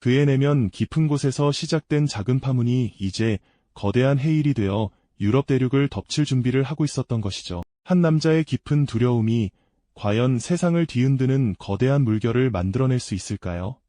그의 내면 깊은 곳에서 시작된 작은 파문이 이제 거대한 해일이 되어 유럽 대륙을 덮칠 준비를 하고 있었던 것이죠. 한 남자의 깊은 두려움이 과연 세상을 뒤흔드는 거대한 물결을 만들어낼 수 있을까요?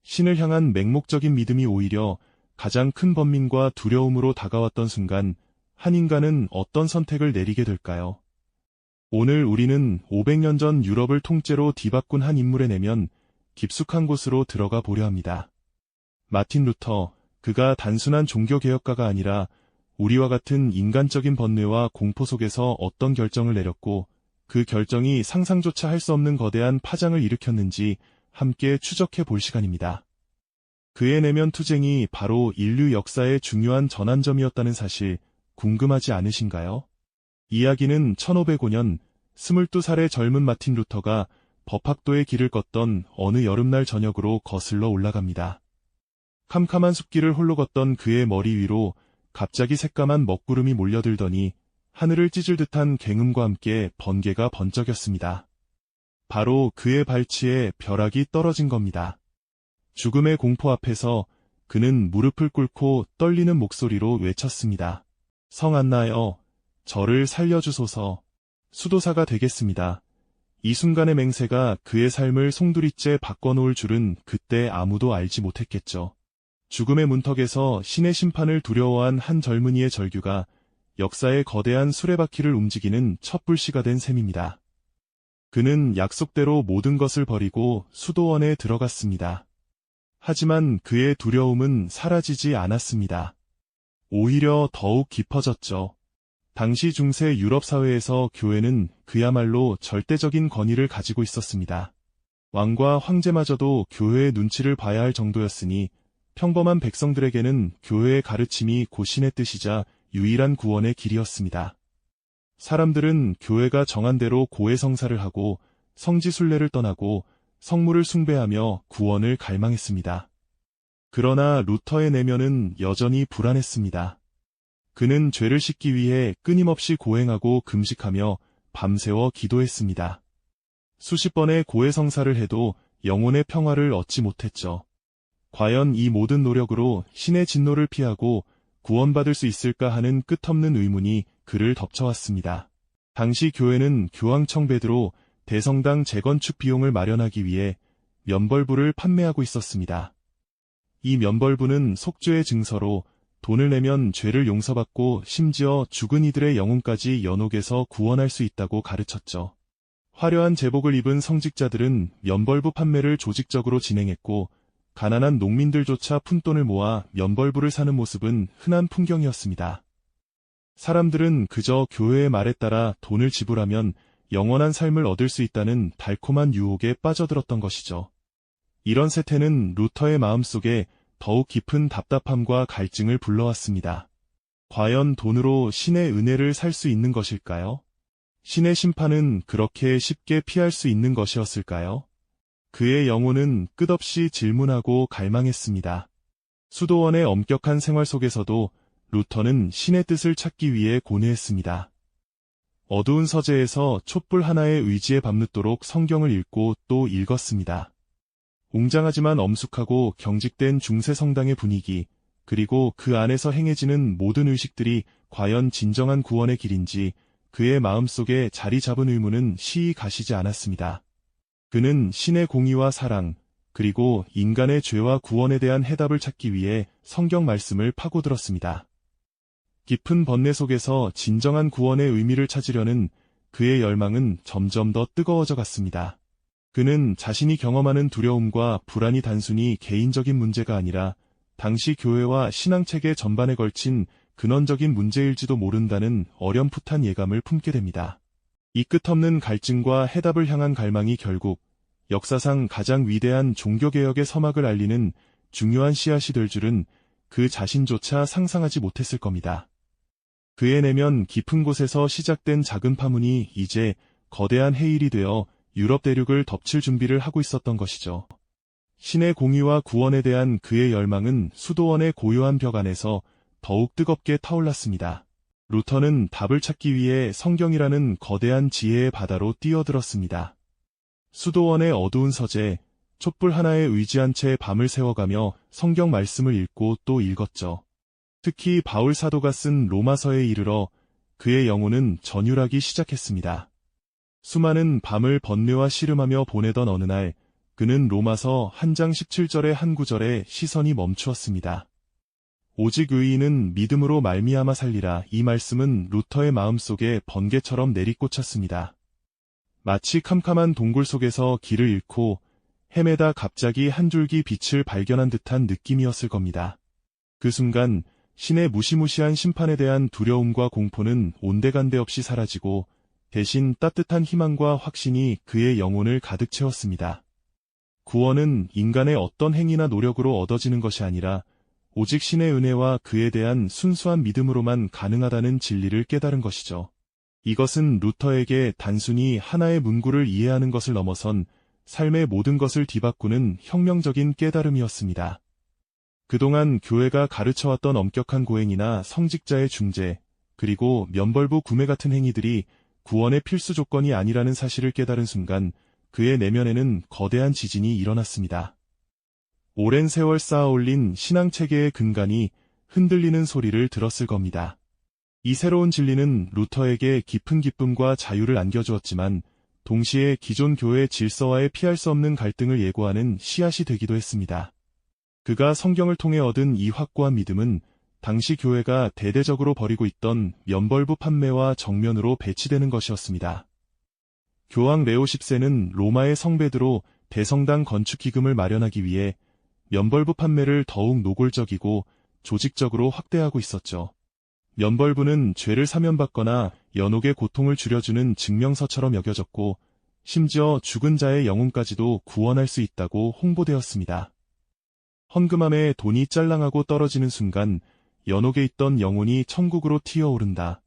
신을 향한 맹목적인 믿음이 오히려 가장 큰 번민과 두려움으로 다가왔던 순간, 한 인간은 어떤 선택을 내리게 될까요? 오늘 우리는 500년 전 유럽을 통째로 뒤바꾼 한 인물의 내면 깊숙한 곳으로 들어가 보려 합니다. 마틴 루터, 그가 단순한 종교개혁가가 아니라 우리와 같은 인간적인 번뇌와 공포 속에서 어떤 결정을 내렸고, 그 결정이 상상조차 할 수 없는 거대한 파장을 일으켰는지 함께 추적해 볼 시간입니다. 그의 내면 투쟁이 바로 인류 역사의 중요한 전환점이었다는 사실 궁금하지 않으신가요? 이야기는 1505년 22살의 젊은 마틴 루터가 법학도의 길을 걷던 어느 여름날 저녁으로 거슬러 올라갑니다. 캄캄한 숲길을 홀로 걷던 그의 머리 위로 갑자기 새까만 먹구름이 몰려들더니 하늘을 찢을 듯한 굉음과 함께 번개가 번쩍였습니다. 바로 그의 발치에 벼락이 떨어진 겁니다. 죽음의 공포 앞에서 그는 무릎을 꿇고 떨리는 목소리로 외쳤습니다. 성 안나여, 저를 살려주소서. 수도사가 되겠습니다. 이 순간의 맹세가 그의 삶을 송두리째 바꿔놓을 줄은 그때 아무도 알지 못했겠죠. 죽음의 문턱에서 신의 심판을 두려워한 한 젊은이의 절규가 역사의 거대한 수레바퀴를 움직이는 첫 불씨가 된 셈입니다. 그는 약속대로 모든 것을 버리고 수도원에 들어갔습니다. 하지만 그의 두려움은 사라지지 않았습니다. 오히려 더욱 깊어졌죠. 당시 중세 유럽 사회에서 교회는 그야말로 절대적인 권위를 가지고 있었습니다. 왕과 황제마저도 교회의 눈치를 봐야 할 정도였으니 평범한 백성들에게는 교회의 가르침이 고신의 뜻이자 유일한 구원의 길이었습니다. 사람들은 교회가 정한 대로 고해성사를 하고 성지순례를 떠나고 성물을 숭배하며 구원을 갈망했습니다. 그러나 루터의 내면은 여전히 불안했습니다. 그는 죄를 씻기 위해 끊임없이 고행하고 금식하며 밤새워 기도했습니다. 수십 번의 고해성사를 해도 영혼의 평화를 얻지 못했죠. 과연 이 모든 노력으로 신의 진노를 피하고 구원받을 수 있을까 하는 끝없는 의문이 그를 덮쳐왔습니다. 당시 교회는 교황청 베드로 대성당 재건축 비용을 마련하기 위해 면벌부를 판매하고 있었습니다. 이 면벌부는 속죄의 증서로 돈을 내면 죄를 용서받고 심지어 죽은 이들의 영혼까지 연옥에서 구원할 수 있다고 가르쳤죠. 화려한 제복을 입은 성직자들은 면벌부 판매를 조직적으로 진행했고 가난한 농민들조차 푼돈을 모아 면벌부를 사는 모습은 흔한 풍경이었습니다. 사람들은 그저 교회의 말에 따라 돈을 지불하면 영원한 삶을 얻을 수 있다는 달콤한 유혹에 빠져들었던 것이죠. 이런 세태는 루터의 마음속에 더욱 깊은 답답함과 갈증을 불러왔습니다. 과연 돈으로 신의 은혜를 살 수 있는 것일까요? 신의 심판은 그렇게 쉽게 피할 수 있는 것이었을까요? 그의 영혼은 끝없이 질문하고 갈망했습니다. 수도원의 엄격한 생활 속에서도 루터는 신의 뜻을 찾기 위해 고뇌했습니다. 어두운 서재에서 촛불 하나에 의지해 밤늦도록 성경을 읽고 또 읽었습니다. 웅장하지만 엄숙하고 경직된 중세 성당의 분위기, 그리고 그 안에서 행해지는 모든 의식들이 과연 진정한 구원의 길인지 그의 마음속에 자리 잡은 의문은 쉬이 가시지 않았습니다. 그는 신의 공의와 사랑, 그리고 인간의 죄와 구원에 대한 해답을 찾기 위해 성경 말씀을 파고들었습니다. 깊은 번뇌 속에서 진정한 구원의 의미를 찾으려는 그의 열망은 점점 더 뜨거워져 갔습니다. 그는 자신이 경험하는 두려움과 불안이 단순히 개인적인 문제가 아니라 당시 교회와 신앙체계 전반에 걸친 근원적인 문제일지도 모른다는 어렴풋한 예감을 품게 됩니다. 이 끝없는 갈증과 해답을 향한 갈망이 결국 역사상 가장 위대한 종교개혁의 서막을 알리는 중요한 씨앗이 될 줄은 그 자신조차 상상하지 못했을 겁니다. 그의 내면 깊은 곳에서 시작된 작은 파문이 이제 거대한 해일이 되어 유럽 대륙을 덮칠 준비를 하고 있었던 것이죠. 신의 공의와 구원에 대한 그의 열망은 수도원의 고요한 벽 안에서 더욱 뜨겁게 타올랐습니다. 루터는 답을 찾기 위해 성경이라는 거대한 지혜의 바다로 뛰어들었습니다. 수도원의 어두운 서재, 촛불 하나에 의지한 채 밤을 새워가며 성경 말씀을 읽고 또 읽었죠. 특히 바울 사도가 쓴 로마서에 이르러 그의 영혼은 전율하기 시작했습니다. 수많은 밤을 번뇌와 씨름하며 보내던 어느 날 그는 로마서 한 장 17절의 한 구절에 시선이 멈추었습니다. 오직 의인은 믿음으로 말미암아 살리라. 이 말씀은 루터의 마음속에 번개처럼 내리꽂혔습니다. 마치 캄캄한 동굴 속에서 길을 잃고 헤매다 갑자기 한 줄기 빛을 발견한 듯한 느낌이었을 겁니다. 그 순간 신의 무시무시한 심판에 대한 두려움과 공포는 온데간데 없이 사라지고 대신 따뜻한 희망과 확신이 그의 영혼을 가득 채웠습니다. 구원은 인간의 어떤 행위나 노력으로 얻어지는 것이 아니라 오직 신의 은혜와 그에 대한 순수한 믿음으로만 가능하다는 진리를 깨달은 것이죠. 이것은 루터에게 단순히 하나의 문구를 이해하는 것을 넘어선 삶의 모든 것을 뒤바꾸는 혁명적인 깨달음이었습니다. 그동안 교회가 가르쳐왔던 엄격한 고행이나 성직자의 중재, 그리고 면벌부 구매 같은 행위들이 구원의 필수 조건이 아니라는 사실을 깨달은 순간 그의 내면에는 거대한 지진이 일어났습니다. 오랜 세월 쌓아올린 신앙체계의 근간이 흔들리는 소리를 들었을 겁니다. 이 새로운 진리는 루터에게 깊은 기쁨과 자유를 안겨주었지만 동시에 기존 교회 질서와의 피할 수 없는 갈등을 예고하는 씨앗이 되기도 했습니다. 그가 성경을 통해 얻은 이 확고한 믿음은 당시 교회가 대대적으로 벌이고 있던 면벌부 판매와 정면으로 배치되는 것이었습니다. 교황 레오 10세는 로마의 성베드로 대성당 건축 기금을 마련하기 위해 면벌부 판매를 더욱 노골적이고 조직적으로 확대하고 있었죠. 면벌부는 죄를 사면받거나 연옥의 고통을 줄여주는 증명서처럼 여겨졌고 심지어 죽은 자의 영혼까지도 구원할 수 있다고 홍보되었습니다. 헌금함에 돈이 짤랑하고 떨어지는 순간 연옥에 있던 영혼이 천국으로 튀어오른다.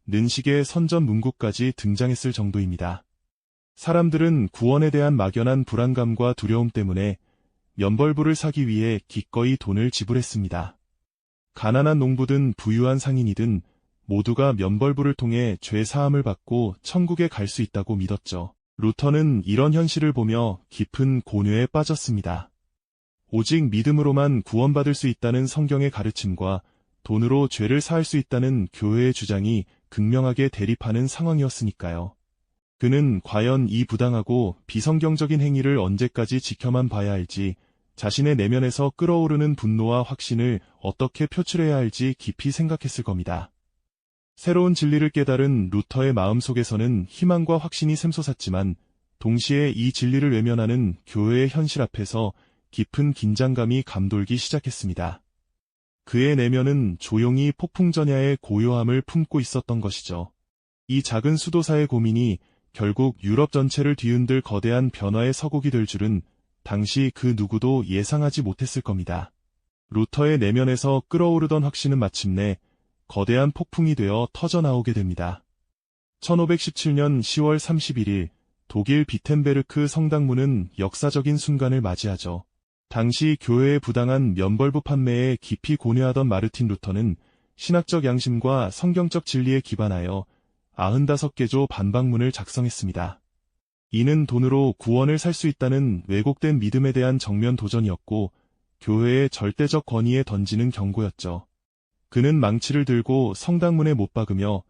는 식의 선전 문구까지 등장했을 정도입니다. 사람들은 구원에 대한 막연한 불안감과 두려움 때문에 면벌부를 사기 위해 기꺼이 돈을 지불했습니다. 가난한 농부든 부유한 상인이든 모두가 면벌부를 통해 죄 사함을 받고 천국에 갈 수 있다고 믿었죠. 루터는 이런 현실을 보며 깊은 곤욕에 빠졌습니다. 오직 믿음으로만 구원받을 수 있다는 성경의 가르침과 돈으로 죄를 사할 수 있다는 교회의 주장이 극명하게 대립하는 상황이었으니까요. 그는 과연 이 부당하고 비성경적인 행위를 언제까지 지켜만 봐야 할지, 자신의 내면에서 끓어오르는 분노와 확신을 어떻게 표출해야 할지 깊이 생각했을 겁니다. 새로운 진리를 깨달은 루터의 마음속에서는 희망과 확신이 샘솟았지만 동시에 이 진리를 외면하는 교회의 현실 앞에서 깊은 긴장감이 감돌기 시작했습니다. 그의 내면은 조용히 폭풍전야의 고요함을 품고 있었던 것이죠. 이 작은 수도사의 고민이 결국 유럽 전체를 뒤흔들 거대한 변화의 서곡이 될 줄은 당시 그 누구도 예상하지 못했을 겁니다. 루터의 내면에서 끓어오르던 확신은 마침내 거대한 폭풍이 되어 터져나오게 됩니다. 1517년 10월 31일 독일 비텐베르크 성당문은 역사적인 순간을 맞이하죠. 당시 교회의 부당한 면벌부 판매에 깊이 고뇌하던 마르틴 루터는 신학적 양심과 성경적 진리에 기반하여 95개조 반박문을 작성했습니다. 이는 돈으로 구원을 살 수 있다는 왜곡된 믿음에 대한 정면 도전이었고 교회의 절대적 권위에 던지는 경고였죠. 그는 망치를 들고 성당문에 못 박으며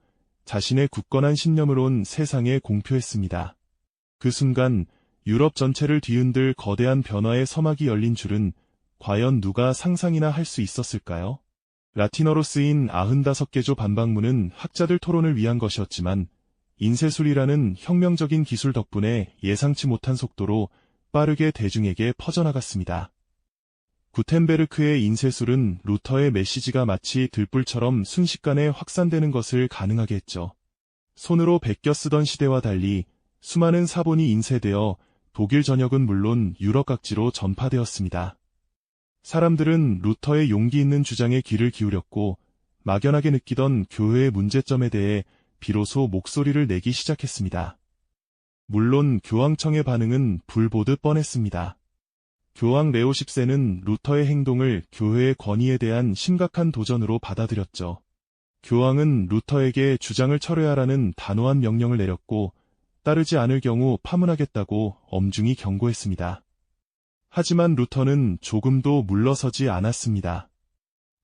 자신의 굳건한 신념을 온 세상에 공표했습니다. 그 순간 유럽 전체를 뒤흔들 거대한 변화의 서막이 열린 줄은 과연 누가 상상이나 할 수 있었을까요? 라틴어로 쓰인 95개조 반박문은 학자들 토론을 위한 것이었지만 인쇄술이라는 혁명적인 기술 덕분에 예상치 못한 속도로 빠르게 대중에게 퍼져나갔습니다. 구텐베르크의 인쇄술은 루터의 메시지가 마치 들불처럼 순식간에 확산되는 것을 가능하게 했죠. 손으로 베껴 쓰던 시대와 달리 수많은 사본이 인쇄되어 독일 전역은 물론 유럽 각지로 전파되었습니다. 사람들은 루터의 용기 있는 주장에 귀를 기울였고 막연하게 느끼던 교회의 문제점에 대해 비로소 목소리를 내기 시작했습니다. 물론 교황청의 반응은 불보듯 뻔했습니다. 교황 레오 10세는 루터의 행동을 교회의 권위에 대한 심각한 도전으로 받아들였죠. 교황은 루터에게 주장을 철회하라는 단호한 명령을 내렸고 따르지 않을 경우 파문하겠다고 엄중히 경고했습니다. 하지만 루터는 조금도 물러서지 않았습니다.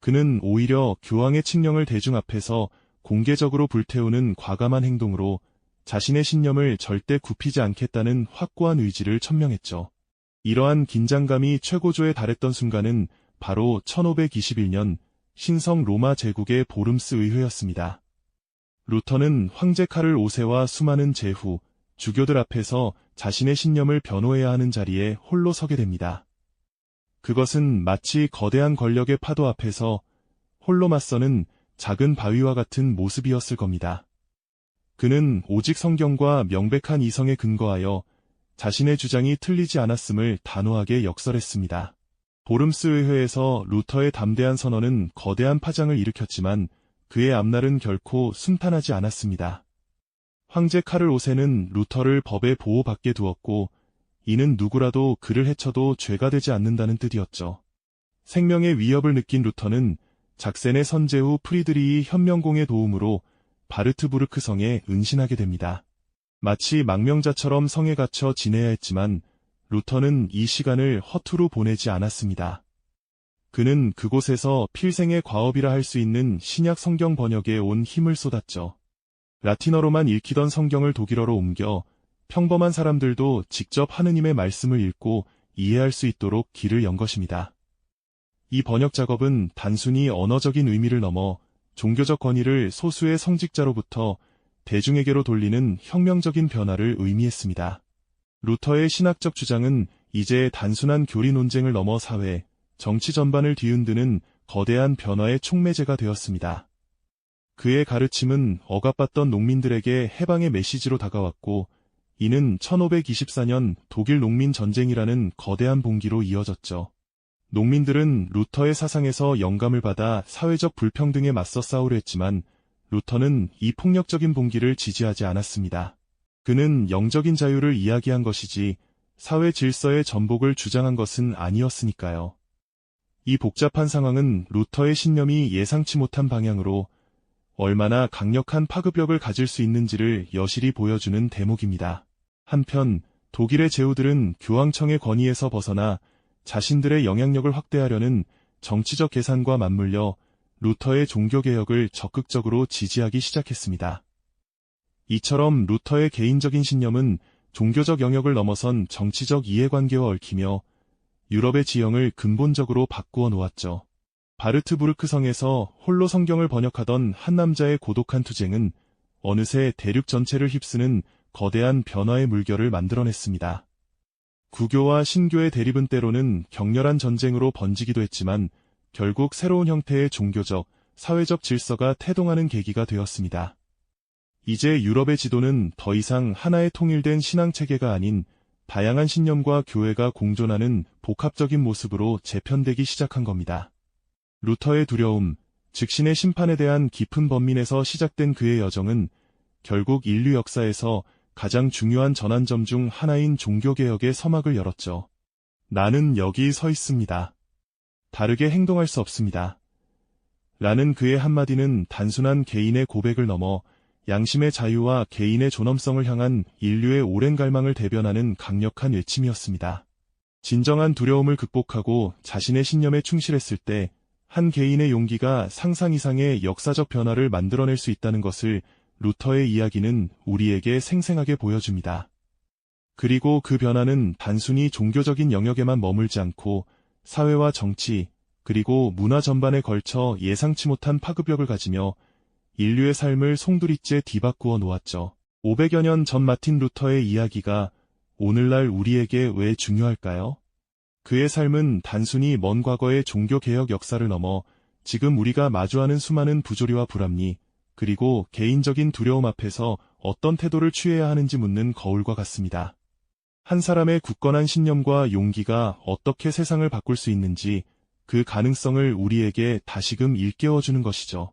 그는 오히려 교황의 칙령을 대중 앞에서 공개적으로 불태우는 과감한 행동으로 자신의 신념을 절대 굽히지 않겠다는 확고한 의지를 천명했죠. 이러한 긴장감이 최고조에 달했던 순간은 바로 1521년 신성 로마 제국의 보름스 의회였습니다. 루터는 황제 카를 5세와 수많은 제후, 주교들 앞에서 자신의 신념을 변호해야 하는 자리에 홀로 서게 됩니다. 그것은 마치 거대한 권력의 파도 앞에서 홀로 맞서는 작은 바위와 같은 모습이었을 겁니다. 그는 오직 성경과 명백한 이성에 근거하여 자신의 주장이 틀리지 않았음을 단호하게 역설했습니다. 보름스 의회에서 루터의 담대한 선언은 거대한 파장을 일으켰지만 그의 앞날은 결코 순탄하지 않았습니다. 황제 카를 5세는 루터를 법의 보호받게 두었고 이는 누구라도 그를 해쳐도 죄가 되지 않는다는 뜻이었죠. 생명의 위협을 느낀 루터는 작센의 선제후 프리드리히 현명공의 도움으로 바르트부르크 성에 은신하게 됩니다. 마치 망명자처럼 성에 갇혀 지내야 했지만 루터는 이 시간을 허투루 보내지 않았습니다. 그는 그곳에서 필생의 과업이라 할 수 있는 신약 성경 번역에 온 힘을 쏟았죠. 라틴어로만 읽히던 성경을 독일어로 옮겨 평범한 사람들도 직접 하느님의 말씀을 읽고 이해할 수 있도록 길을 연 것입니다. 이 번역 작업은 단순히 언어적인 의미를 넘어 종교적 권위를 소수의 성직자로부터 대중에게로 돌리는 혁명적인 변화를 의미했습니다. 루터의 신학적 주장은 이제 단순한 교리 논쟁을 넘어 사회, 정치 전반을 뒤흔드는 거대한 변화의 촉매제가 되었습니다. 그의 가르침은 억압받던 농민들에게 해방의 메시지로 다가왔고 이는 1524년 독일 농민 전쟁이라는 거대한 봉기로 이어졌죠. 농민들은 루터의 사상에서 영감을 받아 사회적 불평등에 맞서 싸우려 했지만 루터는 이 폭력적인 봉기를 지지하지 않았습니다. 그는 영적인 자유를 이야기한 것이지 사회 질서의 전복을 주장한 것은 아니었으니까요. 이 복잡한 상황은 루터의 신념이 예상치 못한 방향으로 얼마나 강력한 파급력을 가질 수 있는지를 여실히 보여주는 대목입니다. 한편 독일의 제후들은 교황청의 권위에서 벗어나 자신들의 영향력을 확대하려는 정치적 계산과 맞물려 루터의 종교개혁을 적극적으로 지지하기 시작했습니다. 이처럼 루터의 개인적인 신념은 종교적 영역을 넘어선 정치적 이해관계와 얽히며 유럽의 지형을 근본적으로 바꾸어 놓았죠. 바르트부르크 성에서 홀로 성경을 번역하던 한 남자의 고독한 투쟁은 어느새 대륙 전체를 휩쓰는 거대한 변화의 물결을 만들어냈습니다. 구교와 신교의 대립은 때로는 격렬한 전쟁으로 번지기도 했지만 결국 새로운 형태의 종교적, 사회적 질서가 태동하는 계기가 되었습니다. 이제 유럽의 지도는 더 이상 하나의 통일된 신앙체계가 아닌 다양한 신념과 교회가 공존하는 복합적인 모습으로 재편되기 시작한 겁니다. 루터의 두려움, 즉 신의 심판에 대한 깊은 번민에서 시작된 그의 여정은 결국 인류 역사에서 가장 중요한 전환점 중 하나인 종교개혁의 서막을 열었죠. 나는 여기 서 있습니다. 다르게 행동할 수 없습니다. 라는 그의 한마디는 단순한 개인의 고백을 넘어 양심의 자유와 개인의 존엄성을 향한 인류의 오랜 갈망을 대변하는 강력한 외침이었습니다. 진정한 두려움을 극복하고 자신의 신념에 충실했을 때 한 개인의 용기가 상상 이상의 역사적 변화를 만들어낼 수 있다는 것을 루터의 이야기는 우리에게 생생하게 보여줍니다. 그리고 그 변화는 단순히 종교적인 영역에만 머물지 않고 사회와 정치, 그리고 문화 전반에 걸쳐 예상치 못한 파급력을 가지며 인류의 삶을 송두리째 뒤바꾸어 놓았죠. 500여 년 전 마틴 루터의 이야기가 오늘날 우리에게 왜 중요할까요? 그의 삶은 단순히 먼 과거의 종교개혁 역사를 넘어 지금 우리가 마주하는 수많은 부조리와 불합리, 그리고 개인적인 두려움 앞에서 어떤 태도를 취해야 하는지 묻는 거울과 같습니다. 한 사람의 굳건한 신념과 용기가 어떻게 세상을 바꿀 수 있는지 그 가능성을 우리에게 다시금 일깨워주는 것이죠.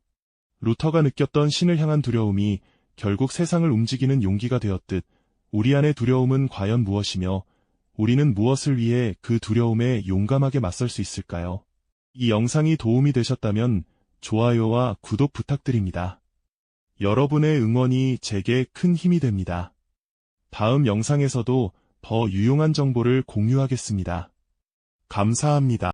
루터가 느꼈던 신을 향한 두려움이 결국 세상을 움직이는 용기가 되었듯 우리 안의 두려움은 과연 무엇이며 우리는 무엇을 위해 그 두려움에 용감하게 맞설 수 있을까요? 이 영상이 도움이 되셨다면 좋아요와 구독 부탁드립니다. 여러분의 응원이 제게 큰 힘이 됩니다. 다음 영상에서도 더 유용한 정보를 공유하겠습니다. 감사합니다.